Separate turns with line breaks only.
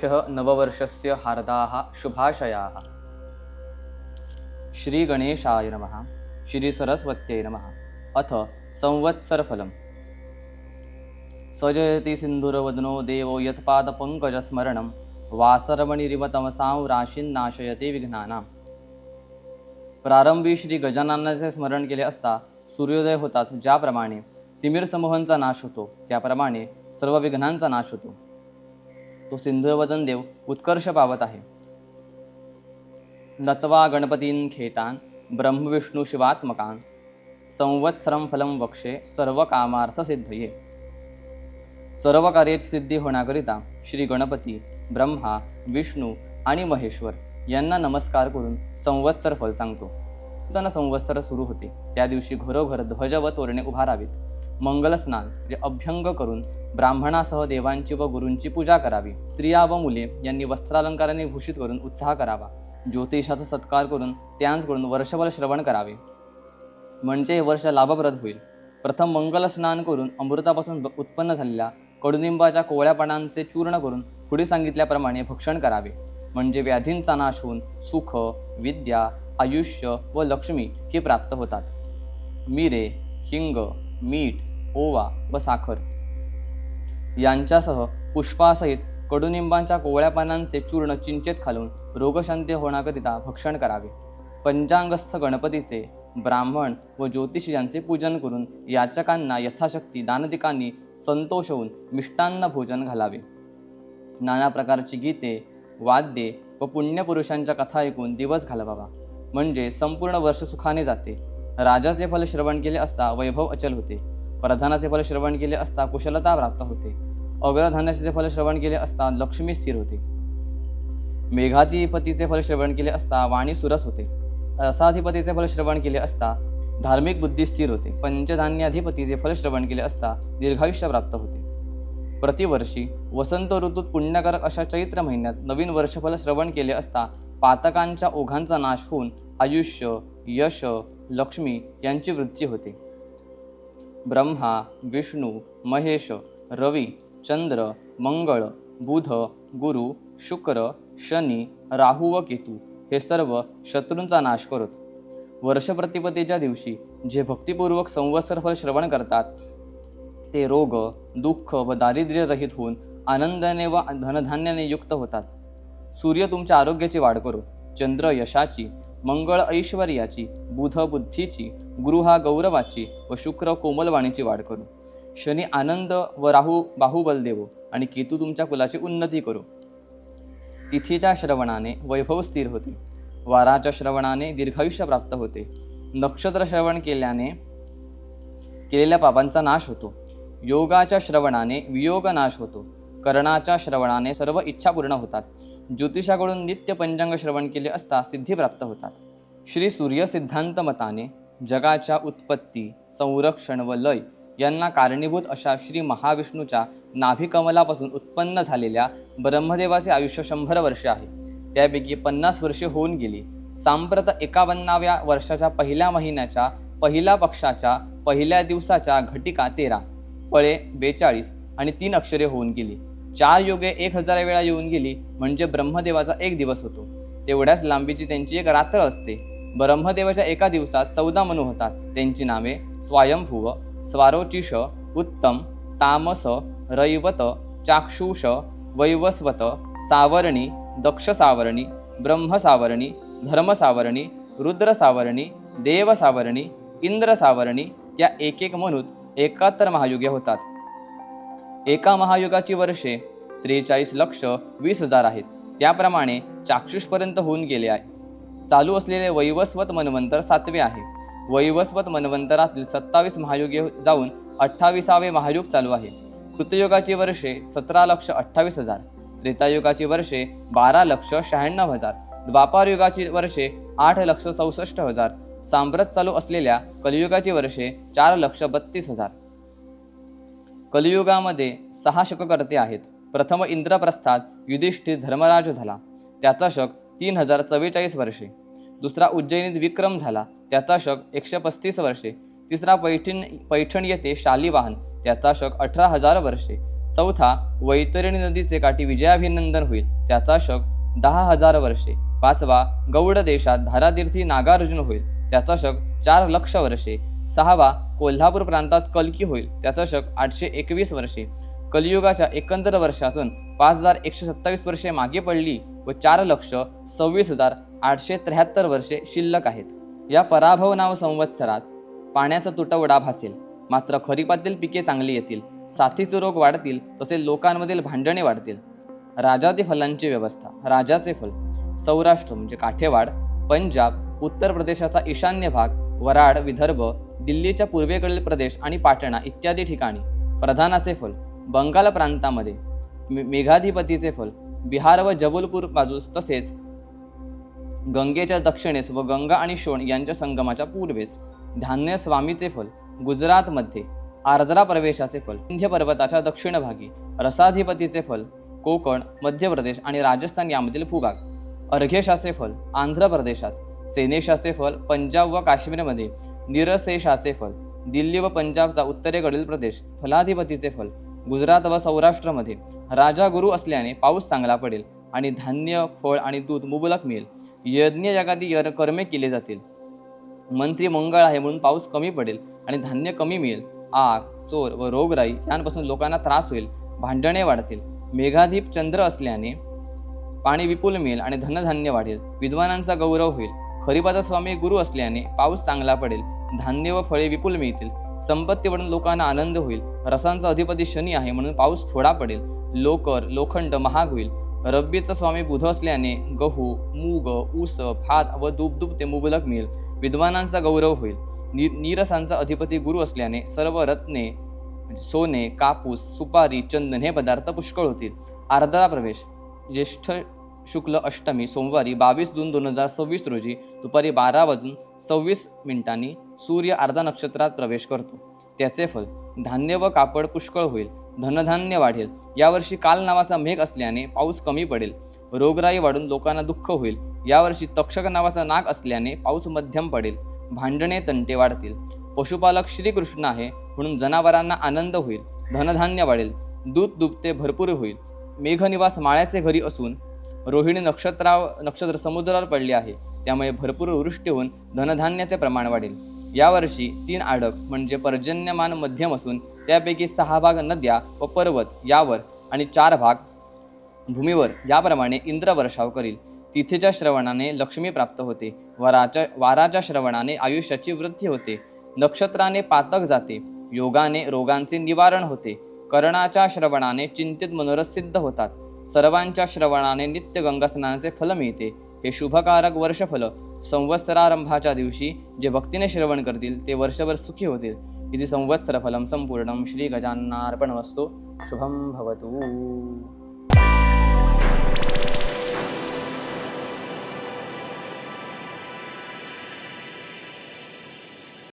शुभेच्छः नववर्षस्य हार्दाः शुभाशयाः। श्रीगणेशाय नमः। श्रीसरस्वत्यै नमः। अथ संवत्सरफलम्। सजयति सिन्धुरवदनो देवो यत्पादपङ्कजस्मरणं वासरमणिरिव तमसां राशीन्नाशयते विघ्नानां। प्रारंभी श्री गजाननाचे स्मरण केले असता सूर्योदय होताच ज्याप्रमाणे तिमिर समूहांचा नाश होतो त्याप्रमाणे सर्व विघ्नांचा नाश होतो। तो सिंधुवदन देव उत्कर्ष पावत आहे। नत्वा गणपतीन खेटान ब्रह्मविष्णू शिवात्मकान संवत्सरम फलम वक्षे सर्व कामार्थ सिद्धये। सर्व कार्याची सिद्धी होण्याकरिता श्री गणपती, ब्रह्मा, विष्णू आणि महेश्वर यांना नमस्कार करून संवत्सर फल सांगतो। नूतन संवत्सर सुरू होते त्या दिवशी घरोघर ध्वज व तोरणे उभारावीत, मंगलस्नान अभ्यंग करून ब्राह्मणासह देवांची व गुरूंची पूजा करावी। स्त्रिया व मुले यांनी वस्त्रालंकाराने भूषित करून उत्साह करावा। ज्योतिषाचा सत्कार करून त्यांच्याकडून वर्षभर श्रवण करावे, म्हणजे हे वर्ष लाभप्रद होईल। प्रथम मंगलस्नान करून अमृतापासून उत्पन्न झालेल्या कडुनिंबाच्या कोवळ्या पानांचे चूर्ण करून पुढे सांगितल्याप्रमाणे भक्षण करावे, म्हणजे व्याधींचा नाश होऊन सुख, विद्या, आयुष्य व लक्ष्मी हे प्राप्त होतात। मिरे, हिंग, मीठ, ओवा व साखर यांच्यासह पुष्पासहित कडुनिंबांच्या कोवळ्या पानांचे चूर्ण चिंचेत घालून रोगशांती होण्याकरिता भक्षण करावे। पंचांगस्थ गणपतीचे, ब्राह्मण व ज्योतिषी यांचे पूजन करून याचकांना यथाशक्ती दानदिकांनी संतोष होऊन मिष्टान्न भोजन घालावे। नाना प्रकारची गीते, वाद्ये व पुण्यपुरुषांच्या कथा ऐकून दिवस घालवावा, म्हणजे संपूर्ण वर्ष सुखाने जाते। राजाचे फल श्रवण केले असता वैभव अचल होते, प्रधानाचे फल श्रवण केले असता कुशलता प्राप्त होते, अग्रधान्याचे फल श्रवण केले असता लक्ष्मी स्थिर होते, मेघाधिपतीचे फल श्रवण केले असता वाणी सुरस होते, रसाधिपतीचे फल श्रवण केले असता धार्मिक बुद्धी स्थिर होते, पंचधान्याधिपतीचे फल श्रवण केले असता दीर्घायुष्य प्राप्त होते। प्रतिवर्षी वसंत ऋतूत पुण्यकारक अशा चैत्र महिन्यात नवीन वर्षफल श्रवण केले असता पातकांच्या ओघांचा नाश होऊन आयुष्य, यश, लक्ष्मी यांची वृद्धी होते। ब्रह्मा, विष्णू, महेश, रवी, चंद्र, मंगळ, बुध, गुरु, शुक्र, शनी, राहू व केतू हे सर्व शत्रूंचा नाश करत। वर्षप्रतिपदेच्या दिवशी जे भक्तिपूर्वक संवत्सर फल श्रवण करतात ते रोग, दुःख व दारिद्र्य रहित होऊन आनंदाने व धनधान्याने युक्त होतात। सूर्य तुमच्या आरोग्याची वाढ करो, चंद्र यशाची, मंगळ ऐश्वर्याची, बुध बुद्धीची, गुरु हा गौरवाची व शुक्र कोमलवाणीची वाढ करू। शनी आनंद व राहू बाहुबल देवो आणि केतू तुमच्या कुलाची उन्नती करू। तिथीच्या श्रवणाने वैभव स्थिर होते, वाराच्या श्रवणाने दीर्घायुष्य प्राप्त होते, नक्षत्र श्रवण केलेल्या पापांचा नाश होतो, योगाच्या श्रवणाने वियोग नाश होतो, कर्णाच्या श्रवणाने सर्व इच्छा पूर्ण होतात, ज्योतिषाकडून नित्य पंचांग श्रवण केले असता सिद्धी प्राप्त होतात। श्री सूर्य सिद्धांत मताने जगाच्या उत्पत्ती, संरक्षण व लय यांना कारणीभूत अशा श्री महाविष्णूच्या नाभिकमलापासून उत्पन्न झालेल्या ब्रह्मदेवाचे आयुष्य 100 वर्षे आहे, त्यापैकी 50 वर्षे होऊन गेली। सांप्रत 51व्या वर्षाच्या पहिल्या महिन्याच्या पहिल्या पक्षाच्या पहिल्या दिवसाच्या घटिका 13, फळे 42 आणि 3 अक्षरे होऊन गेली। 4 योगे 1000 वेळा येऊन गेली, म्हणजे ब्रह्मदेवाचा एक दिवस होतो, तेवढ्याच लांबीची त्यांची एक रात्र असते। ब्रह्मदेवाच्या एका दिवसात 14 मनु होतात, त्यांची नावे स्वयंभुव, स्वारोचिष, उत्तम, तामस, रैवत, चाक्षुष, वैवस्वत, सावरणी, दक्ष सावरणी, ब्रह्म सावरणी, धर्म सावरणी, रुद्र सावरणी, देव सावरणी, इंद्र सावरणी या एक मनुत 71 महायुगे होतात। एका महायुगाची वर्षे 43,20,000 आहेत, त्याप्रमाणे चाक्षुषपर्यंत होऊन गेले आहे। चालू असलेले वैवस्वत मनवंतर 7वे आहे। वैवस्वत मनवंतरातील 27 महायुगे जाऊन 28वे महायुग चालू आहे। कृतयुगाची वर्षे 17,28,000, त्रेतायुगाची वर्षे 12,96,000, द्वापारयुगाची वर्षे 8,64,000, सांप्रत चालू असलेल्या कलियुगाची वर्षे 4,32,000। कलियुगामध्ये 6 शककर्ते आहेत। प्रथम इंद्रप्रस्थात युधिष्ठिर धर्मराज झाला, त्याचा शक 3044 वर्षे। दुसरा उज्जैनीत विक्रम झाला, त्याचा शक 135 वर्षे। तिसरा पैठण येथे शालिवाहन, त्याचा शक 18,000 वर्षे। चौथा, वैतरणी नदीचे काठी विजयाभिनंदन होईल, त्याचा शक 10,000 वर्षे. पाचवा, गौड देशात धारातीर्थी नागार्जुन होईल, त्याचा शक 4,00,000 वर्षे. सहावा, कोल्हापूर प्रांतात कल्की होईल, त्याचा शक 821 वर्षे. कलियुगाच्या एकंदर वर्षातून 5,127 वर्षे मागे पडली व 4,26,873 वर्षे शिल्लक आहेत. या पराभव नाव संवत्सरात पाण्याचा तुटवडा भासेल, मात्र खरीपातील पिके चांगली येतील, साथीचे रोग वाढतील, तसे लोकांमधील भांडणे वाढतील. राजाती फलांची व्यवस्था. राजाचे फल. सौराष्ट्र म्हणजे काठेवाड, पंजाब, उत्तर प्रदेशाचा ईशान्य भाग, वराड, विदर्भ, दिल्लीच्या पूर्वेकडील प्रदेश आणि पाटणा इत्यादी ठिकाणी. प्रधानाचे फल. बंगाल प्रांतामध्ये मेघाधिपतीचे फल. बिहार व जबलपूर बाजूस, तसेच गंगेच्या दक्षिणेस व गंगा आणि शोण यांच्या संगमाच्या पूर्वेस. धान्य स्वामीचे फल. गुजरातमध्ये आर्द्रा प्रवेशाचे फल. विंध्य पर्वताच्या दक्षिण भागी. रसाधिपतीचे फल. कोकण, मध्य प्रदेश आणि राजस्थान यामधील भूभाग. अर्घेशाचे फल. आंध्र प्रदेशात. सेनेशाचे फल. पंजाब व काश्मीरमध्ये. निरशेषाचे फल. दिल्ली व पंजाबचा उत्तरेकडील प्रदेश. फलाधिपतीचे फल. गुजरात व सौराष्ट्रमध्ये. राजा गुरु असल्याने पाऊस चांगला पडेल आणि धान्य, फळ आणि दूध मुबलक मिळेल. यज्ञ जगादी कर्मे केले जातील. मंत्री मंगळ आहे म्हणून पाऊस कमी पडेल आणि धान्य कमी मिळेल. आग, चोर व रोगराई यांपासून लोकांना त्रास होईल, भांडणे वाढतील. मेघाधिप चंद्र असल्याने पाणी विपुल मिळेल आणि धनधान्य वाढेल. विद्वानांचा गौरव होईल. खरीपाचा स्वामी गुरु असल्याने पाऊस चांगला पडेल, धान्य व फळे विपुल मिळतील. संपत्ती वाढून लोकांना आनंद होईल. रसांचा अधिपती शनी आहे म्हणून पाऊस थोडा पडेल. लोखंड महाग होईल. रब्बीचा स्वामी बुध असल्याने गहू, मूग, ऊस, भात व दूध ते मुबलक मिळेल. विद्वानांचा गौरव होईल. नीरसांचा अधिपती गुरु असल्याने सर्व रत्ने, सोने, कापूस, सुपारी, चंदन हे पदार्थ पुष्कळ होतील. आर्द्रा प्रवेश. ज्येष्ठ शुक्ल अष्टमी सोमवारी 22 जून 2026 रोजी दुपारी 12:26 सूर्य आर्द्रा नक्षत्रात प्रवेश करतो. त्याचे फल. धान्य व कापड पुष्कळ होईल. धनधान्य वाढेल. यावर्षी काल नावाचा मेघ असल्याने पाऊस कमी पडेल. रोगराई वाढून लोकांना दुःख होईल. यावर्षी तक्षक नावाचा नाग असल्याने पाऊस मध्यम पडेल. भांडणे तंटे वाढतील. पशुपालक श्रीकृष्ण आहे म्हणून जनावरांना आनंद होईल. धनधान्य वाढेल. दूध दुभते भरपूर होईल. मेघनिवास माळ्याचे घरी असून रोहिणी नक्षत्र समुद्रावर पडले आहे, त्यामुळे भरपूर वृष्टी होऊन धनधान्याचे प्रमाण वाढेल. यावर्षी 3 आडक म्हणजे पर्जन्यमान मध्यम असून त्यापैकी 6 भाग नद्या व पर्वत यावर आणि 4 भाग भूमीवर याप्रमाणे इंद्र वर्षाव करील. तिथेच्या श्रवणाने लक्ष्मी प्राप्त होते. वाराच्या श्रवणाने आयुष्याची वृद्धी होते. नक्षत्राने पातक जाते. योगाने रोगांचे निवारण होते. कर्णाच्या श्रवणाने चिंतित मनोरथ सिद्ध होतात. सर्वांच्या श्रवणाने नित्य गंगा स्नानाचे फल मिळते. हे शुभकारक वर्षफल संवत्सरारंभाच्या दिवशी जे भक्तीने श्रवण करतील ते वर्षभर सुखी होतील. इति संवत्सर फलम संपूर्णम. श्री गजाननार्पणमस्तु. शुभम भवतु.